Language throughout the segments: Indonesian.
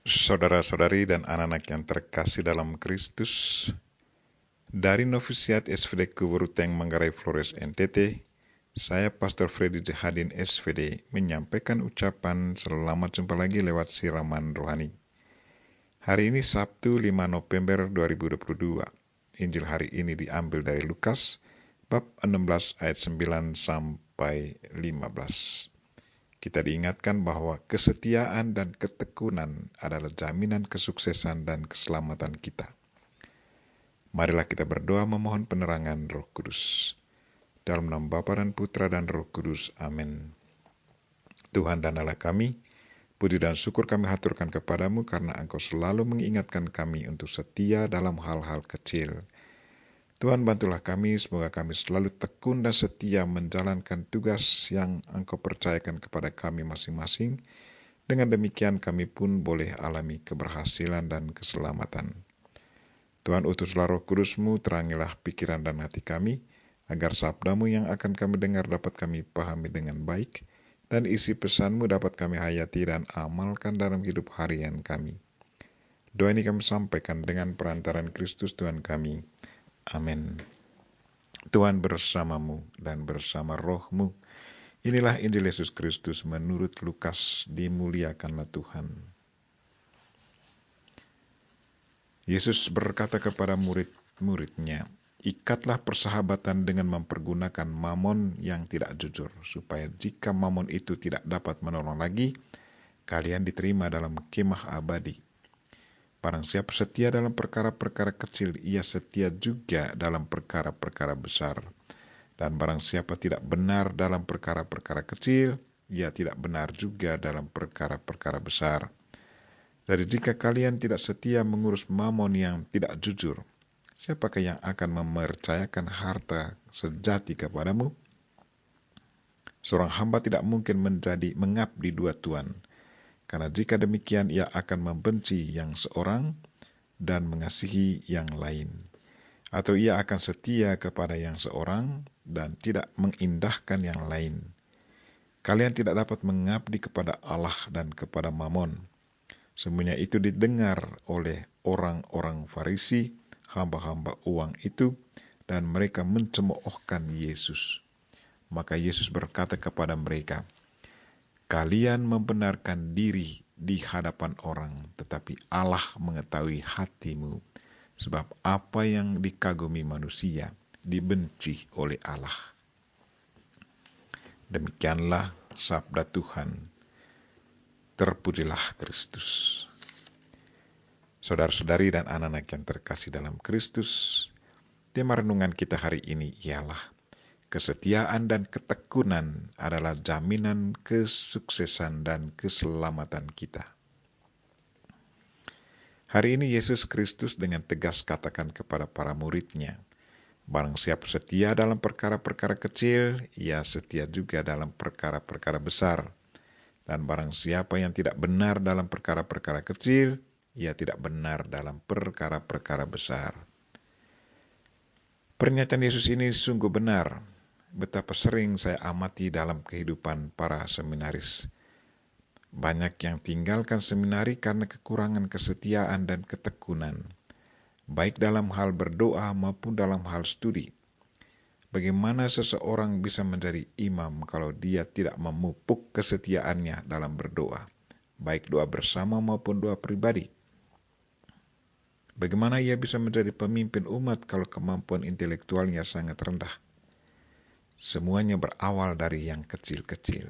Saudara-saudari dan anak-anak yang terkasih dalam Kristus, dari Novisiat SVD Kuburuteng Manggarai Flores NTT, saya Pastor Freddy Jahadin SVD menyampaikan ucapan selamat jumpa lagi lewat siraman rohani. Hari ini Sabtu 5 November 2022. Injil hari ini diambil dari Lukas bab 16 ayat 9 sampai 15. Kita diingatkan bahwa kesetiaan dan ketekunan adalah jaminan kesuksesan dan keselamatan kita. Marilah kita berdoa memohon penerangan Roh Kudus. Dalam nama Bapa dan Putra dan Roh Kudus. Amin. Tuhan dan Allah kami, puji dan syukur kami haturkan kepadamu karena Engkau selalu mengingatkan kami untuk setia dalam hal-hal kecil. Tuhan, bantulah kami, semoga kami selalu tekun dan setia menjalankan tugas yang Engkau percayakan kepada kami masing-masing. Dengan demikian kami pun boleh alami keberhasilan dan keselamatan. Tuhan, utuslah Roh Kudus-Mu, terangilah pikiran dan hati kami, agar sabda-Mu yang akan kami dengar dapat kami pahami dengan baik, dan isi pesan-Mu dapat kami hayati dan amalkan dalam hidup harian kami. Doa ini kami sampaikan dengan perantaran Kristus Tuhan kami. Amin. Tuhan bersamamu dan bersama rohmu. Inilah Injil Yesus Kristus menurut Lukas. Dimuliakanlah Tuhan. Yesus berkata kepada murid-muridnya, ikatlah persahabatan dengan mempergunakan mamon yang tidak jujur, supaya jika mamon itu tidak dapat menolong lagi, kalian diterima dalam kemah abadi. Barang siapa setia dalam perkara-perkara kecil, ia setia juga dalam perkara-perkara besar. Dan barang siapa tidak benar dalam perkara-perkara kecil, ia tidak benar juga dalam perkara-perkara besar. Jadi jika kalian tidak setia mengurus mamon yang tidak jujur, siapakah yang akan mempercayakan harta sejati kepadamu? Seorang hamba tidak mungkin mengabdi dua tuan. Karena jika demikian ia akan membenci yang seorang dan mengasihi yang lain. Atau ia akan setia kepada yang seorang dan tidak mengindahkan yang lain. Kalian tidak dapat mengabdi kepada Allah dan kepada Mamon. Semuanya itu didengar oleh orang-orang Farisi, hamba-hamba uang itu, dan mereka mencemoohkan Yesus. Maka Yesus berkata kepada mereka, kalian membenarkan diri di hadapan orang, tetapi Allah mengetahui hatimu. Sebab apa yang dikagumi manusia, dibenci oleh Allah. Demikianlah sabda Tuhan. Terpujilah Kristus. Saudara-saudari dan anak-anak yang terkasih dalam Kristus, tema renungan kita hari ini ialah kesetiaan dan ketekunan adalah jaminan kesuksesan dan keselamatan kita. Hari ini Yesus Kristus dengan tegas katakan kepada para muridnya, barang siapa setia dalam perkara-perkara kecil, ia setia juga dalam perkara-perkara besar. Dan barang siapa yang tidak benar dalam perkara-perkara kecil, ia tidak benar dalam perkara-perkara besar. Pernyataan Yesus ini sungguh benar. Betapa sering saya amati dalam kehidupan para seminaris. Banyak yang tinggalkan seminari karena kekurangan kesetiaan dan ketekunan, baik dalam hal berdoa maupun dalam hal studi. Bagaimana seseorang bisa menjadi imam kalau dia tidak memupuk kesetiaannya dalam berdoa, baik doa bersama maupun doa pribadi? Bagaimana ia bisa menjadi pemimpin umat kalau kemampuan intelektualnya sangat rendah? Semuanya berawal dari yang kecil-kecil.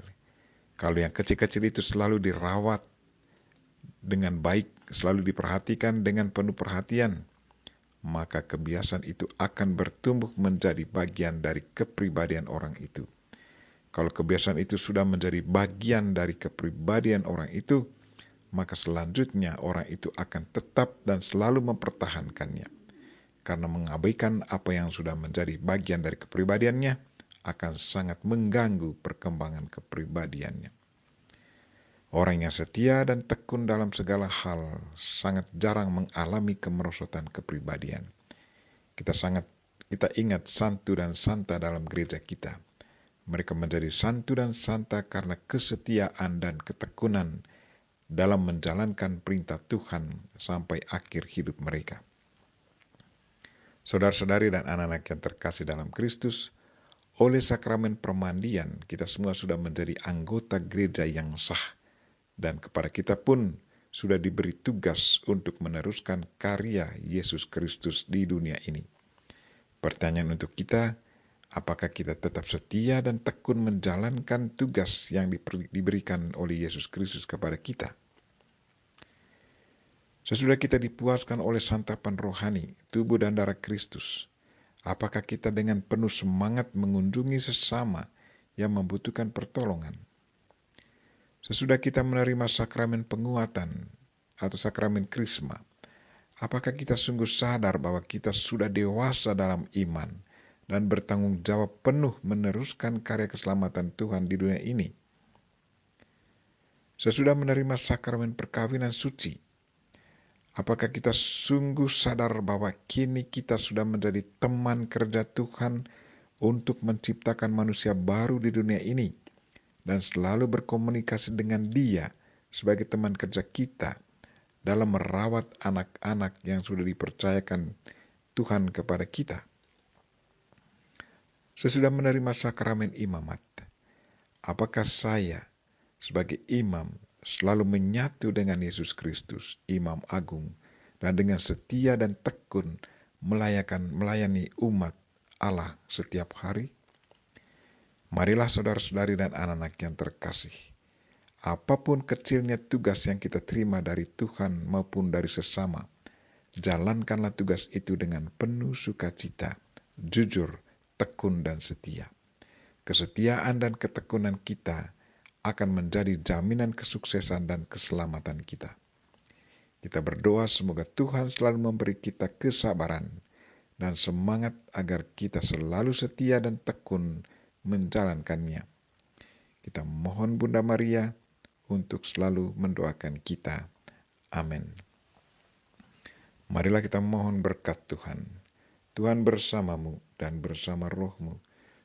Kalau yang kecil-kecil itu selalu dirawat dengan baik, selalu diperhatikan dengan penuh perhatian, maka kebiasaan itu akan bertumbuh menjadi bagian dari kepribadian orang itu. Kalau kebiasaan itu sudah menjadi bagian dari kepribadian orang itu, maka selanjutnya orang itu akan tetap dan selalu mempertahankannya. Karena mengabaikan apa yang sudah menjadi bagian dari kepribadiannya, akan sangat mengganggu perkembangan kepribadiannya. Orang yang setia dan tekun dalam segala hal sangat jarang mengalami kemerosotan kepribadian. Kita ingat santu dan santa dalam gereja kita. Mereka menjadi santu dan santa karena kesetiaan dan ketekunan dalam menjalankan perintah Tuhan sampai akhir hidup mereka. Saudara-saudari dan anak-anak yang terkasih dalam Kristus, oleh sakramen permandian kita semua sudah menjadi anggota gereja yang sah, dan kepada kita pun sudah diberi tugas untuk meneruskan karya Yesus Kristus di dunia ini. Pertanyaan untuk kita, apakah kita tetap setia dan tekun menjalankan tugas yang diberikan oleh Yesus Kristus kepada kita? Sesudah kita dipuaskan oleh santapan rohani, tubuh dan darah Kristus, apakah kita dengan penuh semangat mengunjungi sesama yang membutuhkan pertolongan? Sesudah kita menerima sakramen penguatan atau sakramen krisma, apakah kita sungguh sadar bahwa kita sudah dewasa dalam iman dan bertanggung jawab penuh meneruskan karya keselamatan Tuhan di dunia ini? Sesudah menerima sakramen perkawinan suci, apakah kita sungguh sadar bahwa kini kita sudah menjadi teman kerja Tuhan untuk menciptakan manusia baru di dunia ini dan selalu berkomunikasi dengan Dia sebagai teman kerja kita dalam merawat anak-anak yang sudah dipercayakan Tuhan kepada kita? Sesudah menerima sakramen imamat, apakah saya sebagai imam selalu menyatu dengan Yesus Kristus, Imam Agung, dan dengan setia dan tekun melayani umat Allah setiap hari? Marilah saudara-saudari dan anak-anak yang terkasih, apapun kecilnya tugas yang kita terima dari Tuhan maupun dari sesama, jalankanlah tugas itu dengan penuh sukacita, jujur, tekun, dan setia. Kesetiaan dan ketekunan kita akan menjadi jaminan kesuksesan dan keselamatan kita. Kita berdoa semoga Tuhan selalu memberi kita kesabaran dan semangat agar kita selalu setia dan tekun menjalankannya. Kita mohon Bunda Maria untuk selalu mendoakan kita. Amin. Marilah kita mohon berkat Tuhan. Tuhan bersamamu dan bersama rohmu.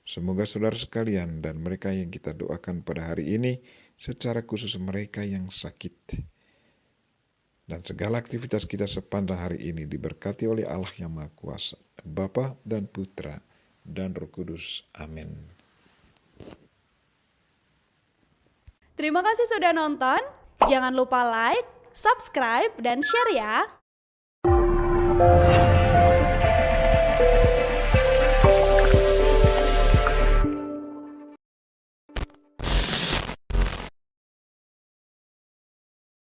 Semoga saudara sekalian dan mereka yang kita doakan pada hari ini, secara khusus mereka yang sakit, dan segala aktivitas kita sepanjang hari ini diberkati oleh Allah yang Maha Kuasa, Bapa dan Putra dan Roh Kudus. Amin. Terima kasih sudah nonton. Jangan lupa like, subscribe, dan share ya.